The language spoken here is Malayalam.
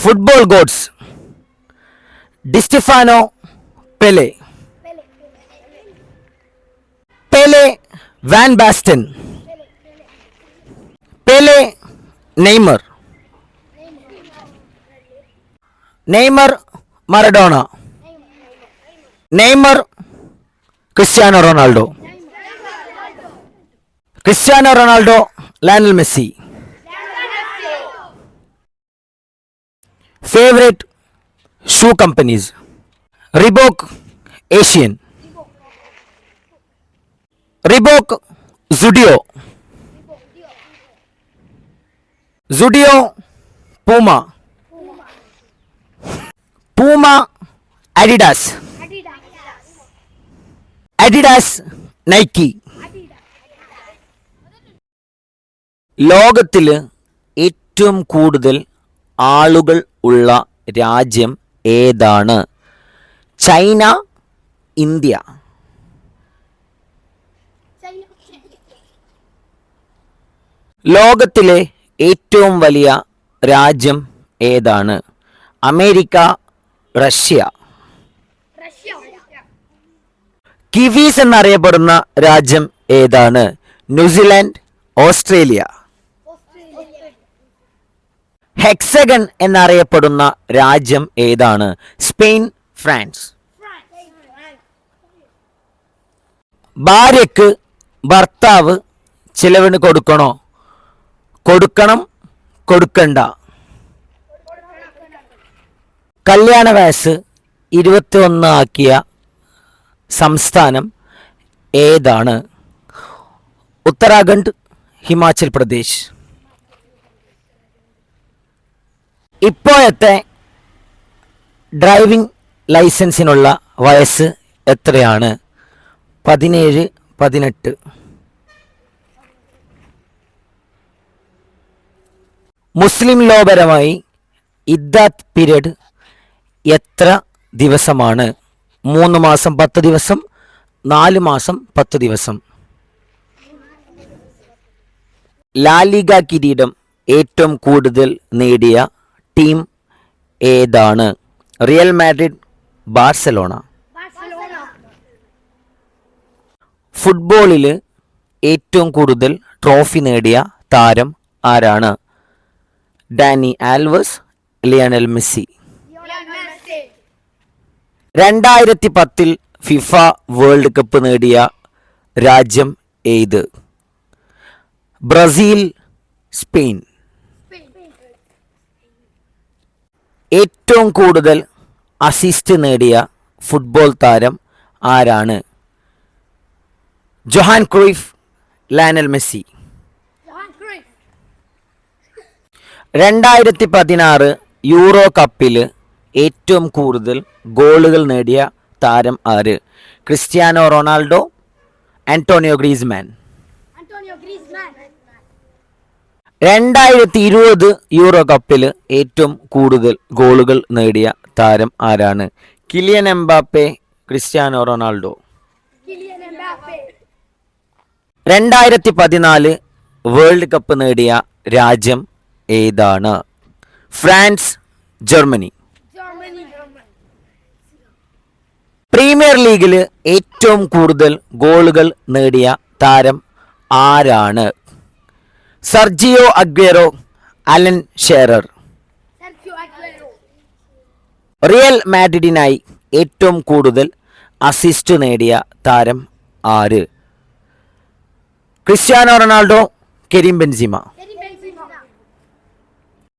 Football gods Di Stefano Pele, Pele Van Basten, Pele Neymar, Neymar Maradona, Neymar Cristiano Ronaldo, Cristiano Ronaldo Lionel Messi. Favorite shoe companies: Reebok Asian, Reebok Zudio, Zudio Puma, Puma Adidas, Adidas Nike. ലോകത്തിൽ ഏറ്റവും കൂടുതൽ ആളുകൾ ഉള്ള രാജ്യം ഏതാണ്? China, India? ലോകത്തിലെ ഏറ്റവും വലിയ രാജ്യം ഏതാണ്? America, Russia? കിവീസ് എന്നറിയപ്പെടുന്ന രാജ്യം ഏതാണ്? New Zealand, Australia? ഹെക്സഗൺ എന്നറിയപ്പെടുന്ന രാജ്യം ഏതാണ്? Spain, France? ഭാര്യയ്ക്ക് ഭർത്താവ് ചിലവിന് കൊടുക്കണോ? കൊടുക്കണം, കൊടുക്കണ്ട? കല്യാണ വയസ്സ് 21 ആക്കിയ സംസ്ഥാനം ഏതാണ്? ഉത്തരാഖണ്ഡ്, ഹിമാചൽ പ്രദേശ്? ഇപ്പോഴത്തെ ഡ്രൈവിംഗ് ലൈസൻസിനുള്ള വയസ്സ് എത്രയാണ്? 17, 18? മുസ്ലിം ലോപരമായി ഇദ്ദത്ത് പീരീഡ് എത്ര ദിവസമാണ്? 3 മാസം 10 ദിവസം, 4 മാസം 10 ദിവസം? ലാലിഗ കിരീടം ഏറ്റവും കൂടുതൽ നേടിയ ടീം ഏതാണ്? Real Madrid, Barcelona? ഫുട്ബോളിൽ ഏറ്റവും കൂടുതൽ ട്രോഫി നേടിയ താരം ആരാണ്? Dani Alves, Lionel Messi? 2010 FIFA world cup നേടിയ രാജ്യം ഏത്? Brazil, Spain? ഏറ്റവും കൂടുതൽ അസിസ്റ്റ് നേടിയ ഫുട്ബോൾ താരം ആരാണ്? Johan Cruyff, Lionel Messi? 2016 Euro കപ്പിൽ ഏറ്റവും കൂടുതൽ ഗോളുകൾ നേടിയ താരം ആര്? Cristiano Ronaldo, Antonio Griezmann? 2020 Euro കപ്പിൽ ഏറ്റവും കൂടുതൽ ഗോളുകൾ നേടിയ താരം ആരാണ്? Kylian Mbappe, Cristiano Ronaldo? 2014 world cup നേടിയ രാജ്യം ഏതാണ്? France, Germany? പ്രീമിയർ ലീഗിൽ ഏറ്റവും കൂടുതൽ ഗോളുകൾ നേടിയ താരം ആരാണ്? Sergio Aguero, Alan Shearer? Real മാഡ്രിഡിനായി ഏറ്റവും കൂടുതൽ അസിസ്റ്റ് നേടിയ താരം ആര്? Cristiano Ronaldo, Karim Benzema?